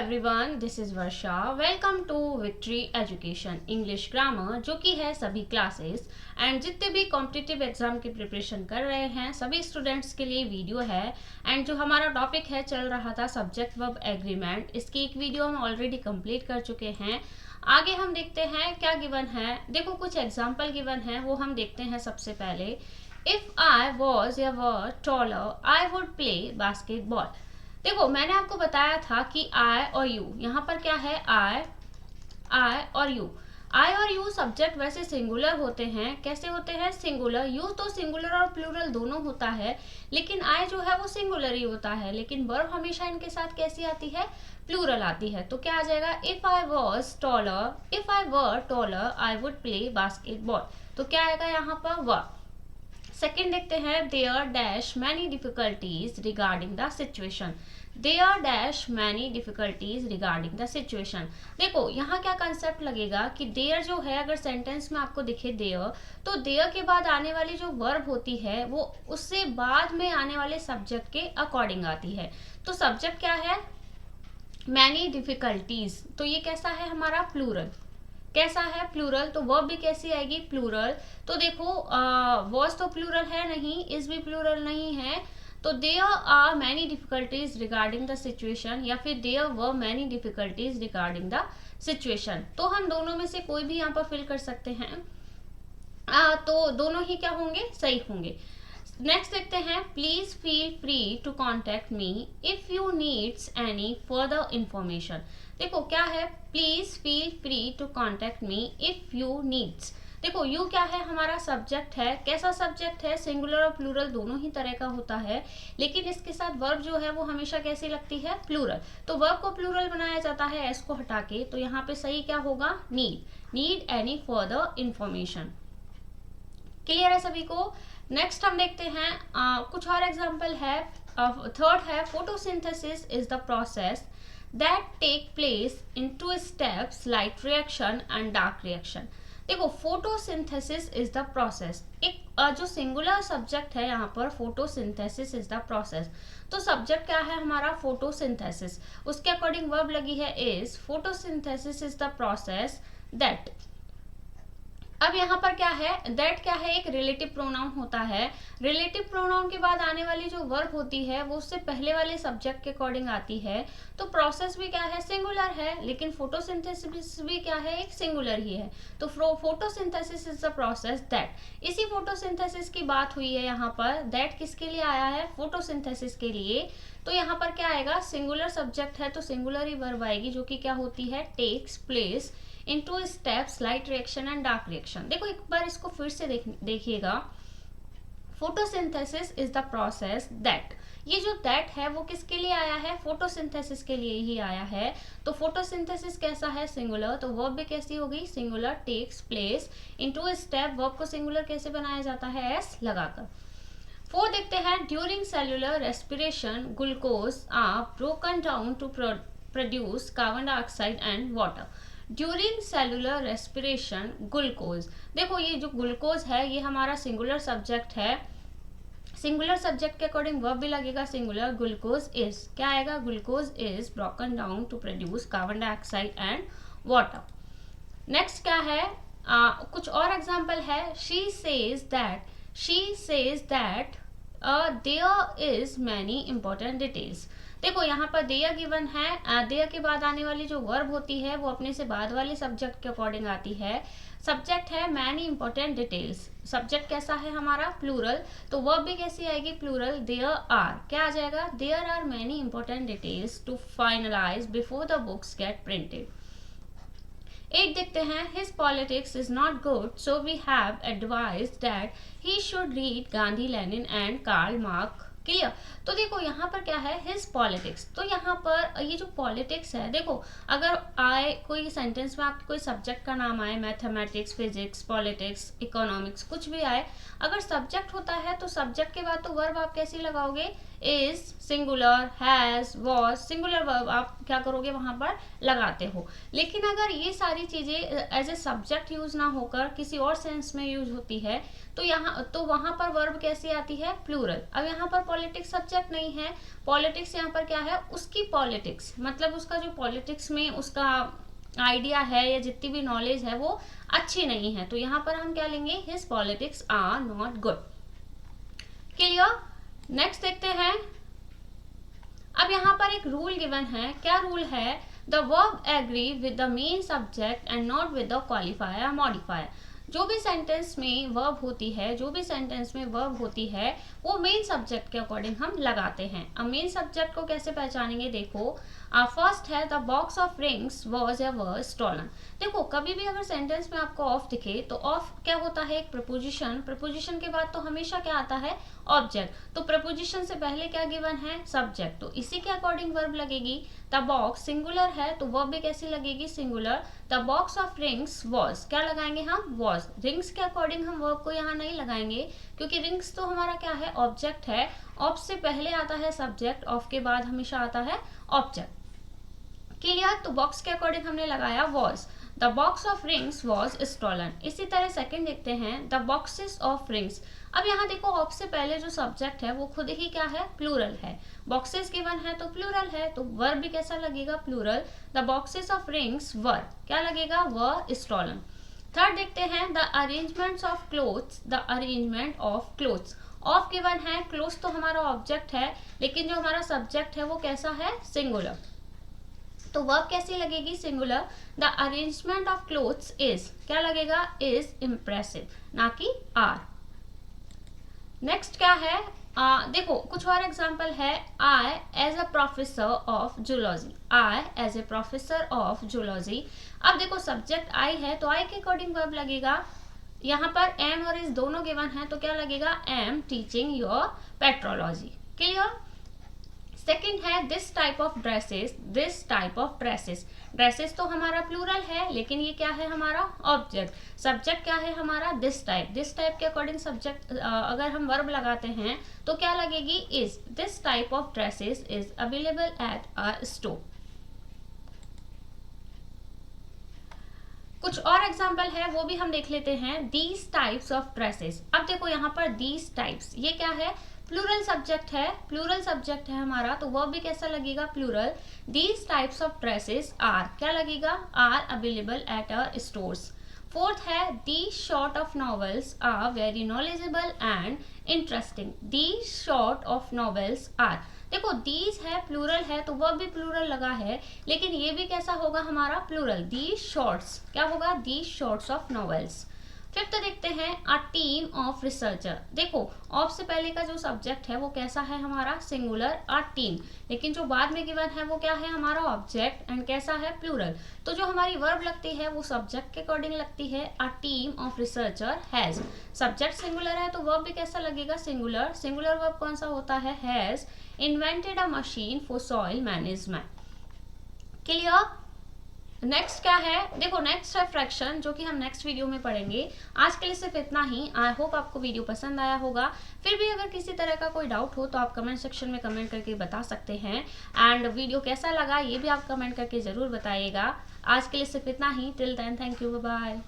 Everyone, this is Varsha. Welcome to Victory Education English grammar, जो कि है सभी क्लासेस एंड जितने भी कॉम्पिटिटिव एग्जाम की प्रिपरेशन कर रहे हैं सभी स्टूडेंट्स के लिए वीडियो है। एंड जो हमारा टॉपिक है चल रहा था सब्जेक्ट वर्ब एग्रीमेंट, इसकी एक वीडियो हम ऑलरेडी कंप्लीट कर चुके हैं। आगे हम देखते हैं क्या गिवन है। देखो कुछ एग्जाम्पल गिवन है, वो हम देखते हैं। सबसे पहले, इफ आई वॉज या were taller I would play basketball. देखो मैंने आपको बताया था कि आई और यू, यहाँ पर क्या है, आई और यू। आई और यू सब्जेक्ट वैसे सिंगुलर होते हैं। कैसे होते हैं? सिंगुलर। यू तो सिंगुलर और प्लूरल दोनों होता है, लेकिन आई जो है वो सिंगुलर ही होता है। लेकिन वर्ब हमेशा इनके साथ कैसी आती है? प्लूरल आती है। तो क्या आ जाएगा? If I was taller, if I were taller I would play basketball. तो क्या आएगा यहाँ पर? वर्ब। सेकेंड देखते हैं, there dash many difficulties regarding the situation. There dash many difficulties regarding the situation. देखो यहाँ क्या कंसेप्ट लगेगा कि देयर जो है, अगर सेंटेंस में आपको दिखे देयर, तो देयर के बाद आने वाली जो वर्ब होती है वो उससे बाद में आने वाले सब्जेक्ट के अकॉर्डिंग आती है। तो सब्जेक्ट क्या है? Many difficulties. तो ये कैसा है हमारा? प्लूरल। कैसा है? प्लूरल। तो वर्ब भी कैसी आएगी? प्लूरल। तो देखो वॉज तो प्लूरल है नहीं, इज भी प्लूरल नहीं है। तो there are many difficulties regarding the situation, या फिर there were many difficulties regarding the situation. तो हम दोनों में से कोई भी यहाँ पर फिल कर सकते हैं। तो दोनों ही क्या होंगे? सही होंगे। नेक्स्ट देखते हैं, please feel free to contact me if you needs any further information. देखो क्या है? Please feel free to contact me if you needs. देखो यू क्या है? हमारा सब्जेक्ट है। कैसा सब्जेक्ट है? सिंगुलर और प्लूरल दोनों ही तरह का होता है, लेकिन इसके साथ वर्ब जो है वो हमेशा कैसी लगती है? प्लूरल। तो वर्ब को प्लूरल बनाया जाता है एस को हटा के। तो यहाँ पे सही क्या होगा? Need any further information. Clear है सभी को? नेक्स्ट हम देखते हैं कुछ और एग्जाम्पल है। थर्ड है, photosynthesis is the process that take place in 2 steps, light reaction and dark reaction. देखो फोटोसिंथेसिस इज द प्रोसेस, एक जो सिंगुलर सब्जेक्ट है यहाँ पर, फोटोसिंथेसिस इज द प्रोसेस। तो सब्जेक्ट क्या है हमारा? फोटोसिंथेसिस। उसके अकॉर्डिंग वर्ब लगी है is. Photosynthesis is the process that. अब यहाँ पर क्या है? दैट क्या है? एक रिलेटिव प्रोनाउन होता है। रिलेटिव प्रोनाउन के बाद आने वाली जो वर्ब होती है वो उससे पहले वाले सब्जेक्ट के अकॉर्डिंग आती है। तो प्रोसेस भी क्या है? सिंगुलर है, लेकिन फोटोसिंथेसिस भी क्या है? एक सिंगुलर ही है। तो photosynthesis is the process that. इसी फोटोसिंथेसिस की बात हुई है यहाँ पर। दैट किसके लिए आया है? फोटोसिंथेसिस के लिए। तो यहाँ पर क्या आएगा? सिंगुलर सब्जेक्ट है तो सिंगुलर ही वर्ब आएगी, जो कि क्या होती है? Takes place in 2 steps, light reaction and dark reaction. देखो एक बार इसको फिर से देखिएगा। Photosynthesis is the process that, ये जो दैट है वो किसके लिए आया है? फोटोसिंथेसिस के लिए ही आया है। तो फोटोसिंथेसिस कैसा है? सिंगुलर। तो वर्ब भी कैसी होगी? Singular. Takes place in 2 step. Verb को सिंगुलर कैसे बनाया जाता है? एस लगाकर। 4 देखते हैं, during cellular respiration glucose are broken down to produce carbon dioxide and water. During cellular respiration glucose. देखो ये जो ग्लूकोज है ये हमारा सिंगुलर सब्जेक्ट है। सिंगुलर सब्जेक्ट के अकॉर्डिंग वर्ब भी लगेगा सिंगुलर। ग्लूकोज इज क्या आएगा? Glucose is broken down to produce carbon dioxide and water. Next क्या है? कुछ और एग्जाम्पल है। She says that there is many important details. देखो यहाँ पर देयर गिवन है। देयर के बाद आने वाली जो वर्ब होती है वो अपने से बाद वाले सब्जेक्ट के अकॉर्डिंग आती है। सब्जेक्ट है मैनी इंपॉर्टेंट डिटेल्स। सब्जेक्ट कैसा है हमारा? प्लूरल। तो वर्ब भी कैसी आएगी? प्लूरल। देयर आर क्या आ जाएगा? There are many important details to finalise before the books get printed. 8 देखते हैं, his politics is not good so we have advised that he should read Gandhi, Lenin and Karl Marx. Clear? तो देखो यहाँ पर क्या है? His politics. तो यहाँ पर ये जो पॉलिटिक्स है, देखो अगर आए कोई सेंटेंस में आप कोई सब्जेक्ट का नाम आए, मैथमेटिक्स, फिजिक्स, पॉलिटिक्स, इकोनॉमिक्स, कुछ भी आए, अगर सब्जेक्ट होता है तो सब्जेक्ट के बाद तो वर्ब आप कैसी लगाओगे? Is, singular, has, was, singular verb आप क्या करोगे? वहां पर लगाते हो। लेकिन अगर ये सारी चीजें एज ए सब्जेक्ट यूज ना होकर किसी और सेंस में यूज होती है तो वहां पर वर्ब कैसी आती है? प्लूरल। अब यहाँ पर पॉलिटिक्स सब्जेक्ट नहीं है, पॉलिटिक्स यहाँ पर क्या है, उसकी पॉलिटिक्स, मतलब उसका जो पॉलिटिक्स में उसका आइडिया है या जितनी भी नॉलेज है वो अच्छी नहीं है, तो यहाँ पर हम क्या लेंगे, his politics are not good. Clear. Next देखते हैं। अब यहाँ पर एक रूल गिवन है, क्या रूल है, the verb agree with the main subject and not with the qualifier modifier. जो भी सेंटेंस में वर्ब होती है, जो भी सेंटेंस में वर्ब होती है वो मेन सब्जेक्ट के अकॉर्डिंग हम लगाते हैं। अब मेन सब्जेक्ट को कैसे पहचानेंगे, देखो फर्स्ट है the box of rings was ever stolen. देखो कभी भी अगर सेंटेंस में आपको ऑफ दिखे तो ऑफ क्या होता है, एक प्रपोजिशन, प्रपोजिशन के बाद तो हमेशा क्या आता है, ऑब्जेक्ट, तो प्रपोजिशन से पहले क्या गिवन है, सब्जेक्ट, तो इसी के अकॉर्डिंग वर्ब लगेगी। द बॉक्स सिंगुलर है तो वर्ब भी कैसी लगेगी, singular. The box of rings was, क्या लगाएंगे हम, वॉज। रिंग्स के अकॉर्डिंग हम वर्ब को यहाँ नहीं लगाएंगे क्योंकि रिंग्स तो हमारा क्या है, ऑब्जेक्ट है, ऑफ से पहले आता है सब्जेक्ट, ऑफ के बाद हमेशा आता है ऑब्जेक्ट। क्लियर। तो बॉक्स के अकॉर्डिंग हमने लगाया was. The box of rings was stolen. इसी तरह सेकंड देखते हैं, द बॉक्सेस ऑफ रिंग्स। अब यहाँ देखो ऑफ से पहले जो सब्जेक्ट है वो खुद ही क्या है, प्लूरल है, बॉक्सेस गिवन है तो प्लूरल है, तो वर्ब भी कैसा लगेगा, plural. The boxes of rings were, क्या लगेगा, वर स्टॉलन। थर्ड देखते हैं, the arrangements of clothes, the arrangement of clothes. Of given है, क्लोथ्स तो हमारा ऑब्जेक्ट है लेकिन जो हमारा सब्जेक्ट है वो कैसा है, सिंगुलर, तो वर्ब कैसी लगेगी, singular. The arrangement of clothes is, क्या लगेगा, इज इम्प्रेसिव, ना कि आर। नेक्स्ट क्या है, देखो कुछ और एग्जांपल है, I as a professor of zoology, I as a professor of zoology. अब देखो सब्जेक्ट आई है तो आई के अकॉर्डिंग वर्ब लगेगा, यहाँ पर एम और इज दोनों गिवन है तो क्या लगेगा, am teaching your petrology. Clear. Second है this type of dresses, this type of dresses. Dresses तो हमारा प्लूरल है लेकिन ये क्या है, हमारा ऑब्जेक्ट, सब्जेक्ट क्या है हमारा, दिस टाइप। दिस टाइप के अकॉर्डिंग सब्जेक्ट अगर हम वर्ब लगाते हैं तो क्या लगेगी, is. This type of dresses is available at a store. कुछ और एग्जाम्पल है वो भी हम देख लेते हैं, दीज टाइप्स ऑफ ड्रेसेस। अब देखो यहाँ पर दीज टाइप्स, ये क्या है, प्लूरल सब्जेक्ट है, प्लूरल सब्जेक्ट है हमारा, तो वो भी कैसा लगेगा, plural. These types of dresses are, क्या लगेगा, are available at our stores. Fourth है, these short of novels are very knowledgeable and interesting. These short of novels are, देखो दीज है, प्लूरल है तो वह भी प्लूरल लगा है लेकिन ये भी कैसा होगा हमारा, प्लूरल। दीज शॉर्ट्स, क्या होगा, these shorts of novels. Fifth देखते हैं, अ टीम ऑफ रिसर्चर। देखो ऑफ से पहले का जो सब्जेक्ट है वो कैसा है हमारा, सिंगुलर, अ टीम, लेकिन जो बाद में गिवन है वो क्या है, हमारा ऑब्जेक्ट, एंड कैसा है, प्लूरल। तो जो हमारी वर्ब लगती है वो सब्जेक्ट के अकॉर्डिंग लगती है, a team of researcher has. Subject singular है तो वर्ब भी कैसा लगेगा, सिंगुलर। सिंगुलर वर्ब कौन सा होता है, has invented a machine for soil management. Clear. Next क्या है, देखो नेक्स्ट है फ्रैक्शन, जो कि हम नेक्स्ट वीडियो में पढ़ेंगे। आज के लिए सिर्फ इतना ही। आई होप आपको वीडियो पसंद आया होगा। फिर भी अगर किसी तरह का कोई डाउट हो तो आप कमेंट सेक्शन में कमेंट करके बता सकते हैं, एंड वीडियो कैसा लगा ये भी आप कमेंट करके ज़रूर बताइएगा। आज के लिए सिर्फ इतना ही। Till then, thank you, bye bye.